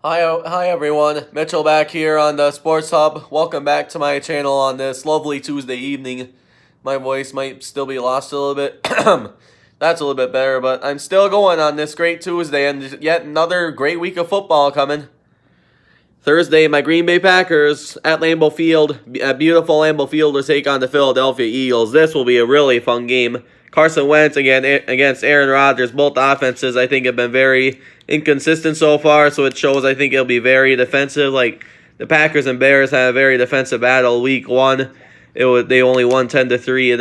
Hi everyone. Mitchell back here on the Sports Hub. Welcome back to my channel on this lovely Tuesday evening. My voice might still be lost a little bit. That's a little bit better, but I'm still going on this great Tuesday and yet another great week of football coming. Thursday, my Green Bay Packers at Lambeau Field, at beautiful Lambeau Field, to take on the Philadelphia Eagles. This will be a really fun game. Carson Wentz again against Aaron Rodgers. Both offenses, I think, have been very inconsistent so far, so it shows I think it'll be very defensive. Like the Packers and Bears had a very defensive battle week one. They only won 10-3, and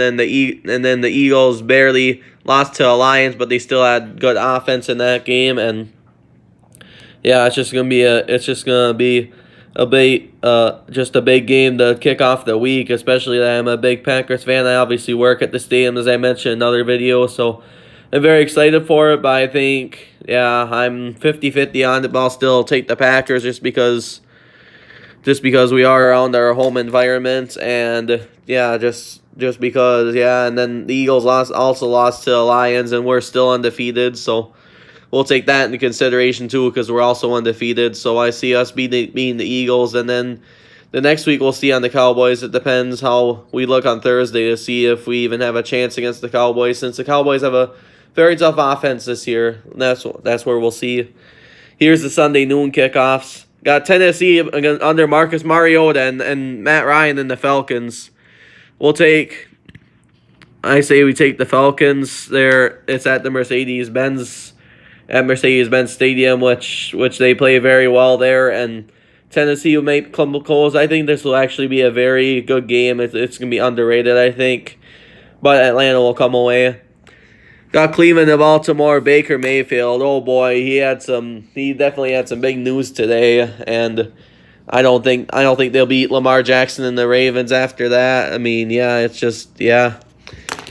then the Eagles barely lost to the Lions, but they still had good offense in that game. And yeah, it's just gonna be a big game to kick off the week. Especially that I'm a big Packers fan. I obviously work at the stadium, as I mentioned in another video, so I'm very excited for it. But I think, yeah, I'm 50-50 on it, but I'll still take the Packers just because we are around our home environment, and yeah, just because, yeah. And then the Eagles also lost to the Lions, and we're still undefeated, so we'll take that into consideration too, because we're also undefeated. So I see us beating the Eagles, and then the next week we'll see on the Cowboys. It depends how we look on Thursday to see if we even have a chance against the Cowboys, since the Cowboys have a very tough offense this year. That's where we'll see. Here's the Sunday noon kickoffs. Got Tennessee under Marcus Mariota and Matt Ryan and the Falcons. I say we take the Falcons there. It's at the Mercedes-Benz Stadium, which they play very well there, and Tennessee will make come close. I think this will actually be a very good game. It's going to be underrated, I think, but Atlanta will come away. Got Cleveland and Baltimore. Baker Mayfield. Oh boy, he definitely had some big news today, and I don't think they'll beat Lamar Jackson and the Ravens after that. I mean, yeah, it's just, yeah,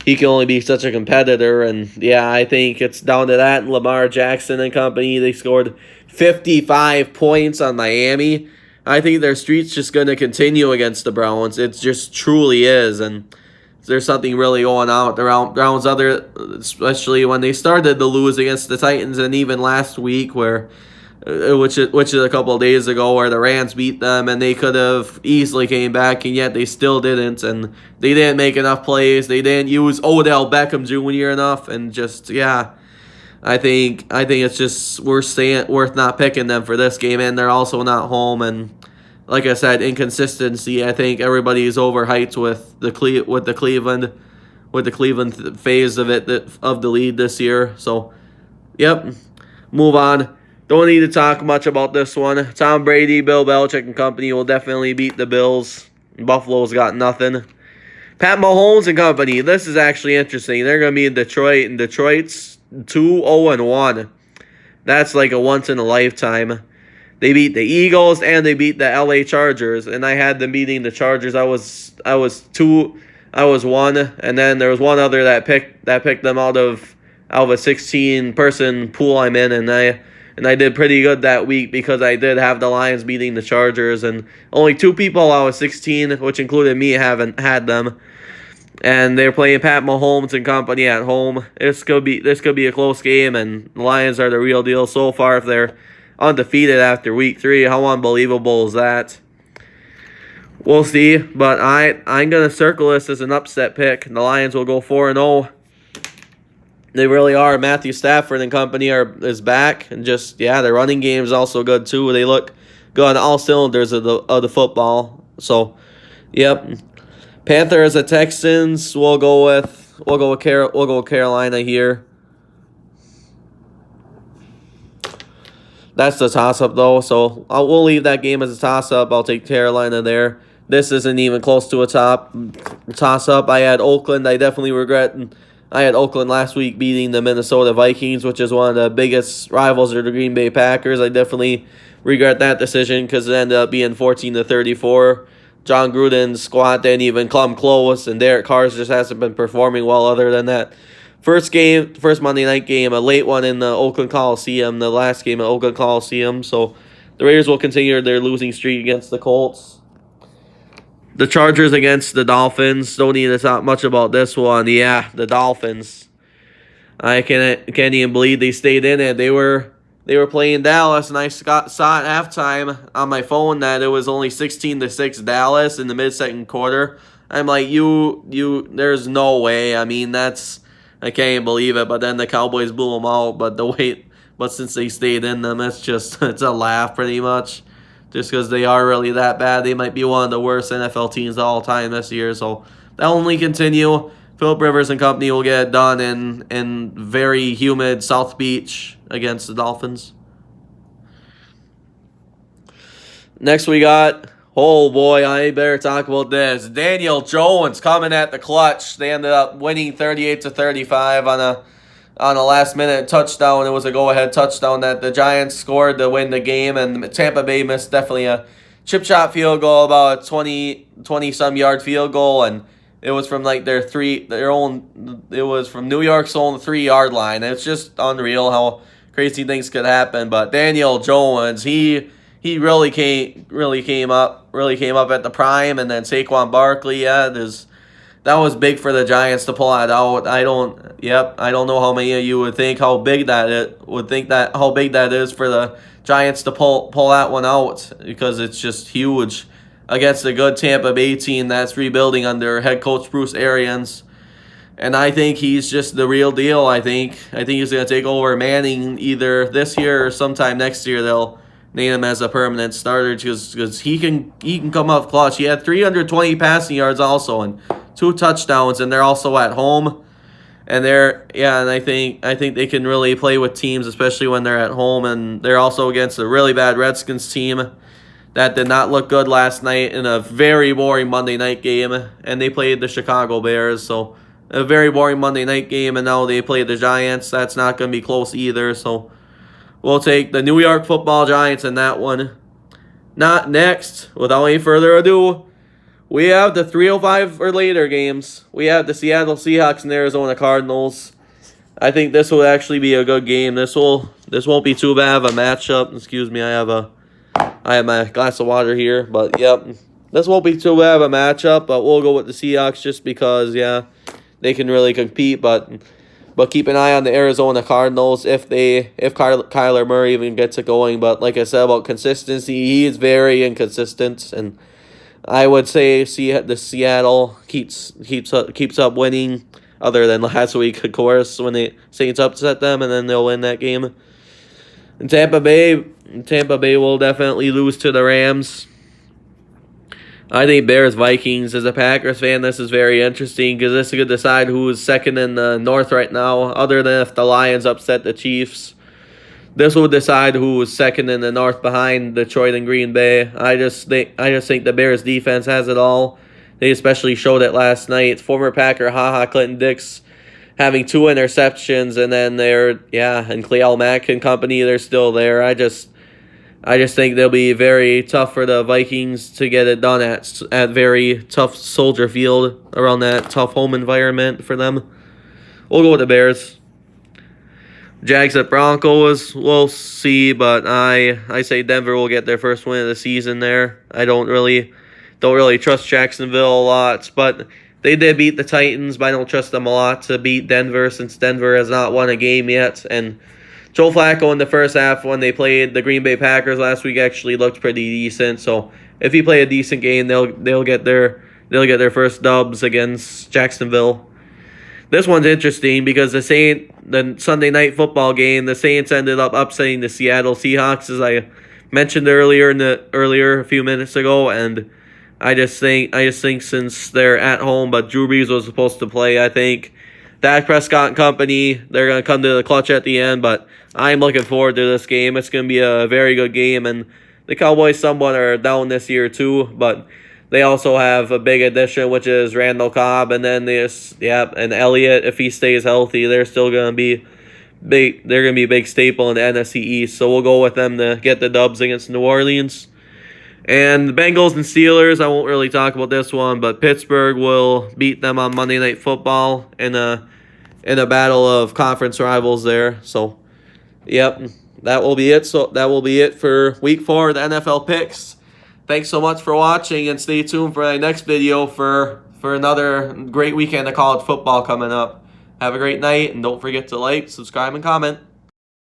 he can only be such a competitor, and yeah, I think it's down to that. Lamar Jackson and company, they scored 55 points on Miami. I think their streak's just going to continue against the Browns. It just truly is, and there's something really going on with the Browns, especially when they started to lose against the Titans, and even last week, which is a couple of days ago, where the Rams beat them, and they could have easily came back, and yet they still didn't, and they didn't make enough plays. They didn't use Odell Beckham Jr. enough, and just, yeah, I think it's just worth not picking them for this game, and they're also not home. And like I said, inconsistency. I think everybody's overhyped with the Cleveland phase of the lead this year. So, yep, move on. Don't need to talk much about this one. Tom Brady, Bill Belichick, and company will definitely beat the Bills. Buffalo's got nothing. Pat Mahomes and company. This is actually interesting. They're going to be in Detroit, and Detroit's 2-0-1. That's like a once in a lifetime. They beat the Eagles and they beat the LA Chargers, and I had them beating the Chargers. I was one, and then there was one other that picked them out of a 16-person pool I'm in, and I did pretty good that week because I did have the Lions beating the Chargers, and only two people out of 16, which included me, haven't had them. And they're playing Pat Mahomes and company at home. This could be a close game, and the Lions are the real deal so far. If they're undefeated after week 3, how unbelievable is that? We'll see, but I'm gonna circle this as an upset pick. The Lions will go 4-0. They really are. Matthew Stafford and company is back, and just, yeah, their running game is also good too. They look good on all cylinders of the football. So, yep. Panthers at Texans. We'll go with Carolina here. That's the toss-up, though, so we'll leave that game as a toss-up. I'll take Carolina there. This isn't even close to a toss-up. I had Oakland. I definitely regret. I had Oakland last week beating the Minnesota Vikings, which is one of the biggest rivals of the Green Bay Packers. I definitely regret that decision because it ended up being 14-34. John Gruden's squad didn't even come close, and Derek Carr just hasn't been performing well other than that. First Monday night game, a late one in the Oakland Coliseum, the last game at Oakland Coliseum. So the Raiders will continue their losing streak against the Colts. The Chargers against the Dolphins. Don't need to talk much about this one. Yeah, the Dolphins. I can't even believe they stayed in it. They were they were playing Dallas, and I saw at halftime on my phone that it was only 16-6 Dallas in the mid-second quarter. I'm like, there's no way. I mean, I can't even believe it. But then the Cowboys blew them out. But since they stayed in them, it's a laugh pretty much. Just because they are really that bad. They might be one of the worst NFL teams of all time this year. So that'll only continue. Philip Rivers and company will get it done in very humid South Beach against the Dolphins. Next we got, oh boy, I better talk about this. Daniel Jones coming at the clutch. They ended up winning 38-35 on a last-minute touchdown. It was a go-ahead touchdown that the Giants scored to win the game, and Tampa Bay missed definitely a chip shot field goal, about a 20-some yard field goal, and it was from like it was from New York's own 3-yard line. It's just unreal how crazy things could happen. But Daniel Jones, he really came up at the prime, and then Saquon Barkley, that was big for the Giants to pull that out. I don't know how many of you would think how big that is for the Giants to pull that one out, because it's just huge against a good Tampa Bay team that's rebuilding under head coach Bruce Arians. And I think he's just the real deal. I think he's going to take over Manning either this year or sometime next year. They'll name him as a permanent starter because he can come up clutch. He had 320 passing yards also and 2 touchdowns, and they're also at home. And I think they can really play with teams, especially when they're at home. And they're also against a really bad Redskins team that did not look good last night in a very boring Monday night game. And they played the Chicago Bears, so a very boring Monday night game. And now they play the Giants. That's not going to be close either. So we'll take the New York Football Giants in that one. Not next, without any further ado, we have the 3:05 or later games. We have the Seattle Seahawks and Arizona Cardinals. I think this will actually be a good game. This won't be too bad of a matchup. Excuse me, I have my glass of water here, but yep, this won't be too bad of a matchup. But we'll go with the Seahawks just because they can really compete. But keep an eye on the Arizona Cardinals if Kyler Murray even gets it going. But like I said about consistency, he is very inconsistent, and I would say the Seattle keeps up winning, other than last week, of course, when the Saints upset them, and then they'll win that game. And Tampa Bay will definitely lose to the Rams. I think Bears-Vikings. As a Packers fan, this is very interesting because this could decide who is second in the North right now, other than if the Lions upset the Chiefs. This will decide who is second in the North behind Detroit and Green Bay. I just think the Bears defense has it all. They especially showed it last night. Former Packer Clinton Dix having 2 interceptions, and then and Khalil Mack and company, they're still there. I just think they'll be very tough for the Vikings to get it done at very tough Soldier Field, around that tough home environment for them. We'll go with the Bears. Jags at Broncos, we'll see, but I say Denver will get their first win of the season there. I don't really trust Jacksonville a lot, but they did beat the Titans, but I don't trust them a lot to beat Denver since Denver has not won a game yet. And Joe Flacco in the first half when they played the Green Bay Packers last week actually looked pretty decent. So if he play a decent game, they'll get their first dubs against Jacksonville. This one's interesting because the Sunday night football game, the Saints ended up upsetting the Seattle Seahawks, as I mentioned earlier a few minutes ago, and I just think since they're at home, but Drew Brees was supposed to play, I think Dak Prescott and company, they're going to come to the clutch at the end, but I'm looking forward to this game. It's going to be a very good game, and the Cowboys somewhat are down this year too, but they also have a big addition, which is Randall Cobb, and then and Elliott, if he stays healthy, they're still going to be big. They're going to be a big staple in the NFC East, so we'll go with them to get the dubs against New Orleans. And the Bengals and Steelers, I won't really talk about this one, but Pittsburgh will beat them on Monday Night Football in a battle of conference rivals there. So, yep, that will be it. So that will be it for Week 4 of the NFL picks. Thanks so much for watching, and stay tuned for the next video for another great weekend of college football coming up. Have a great night, and don't forget to like, subscribe, and comment.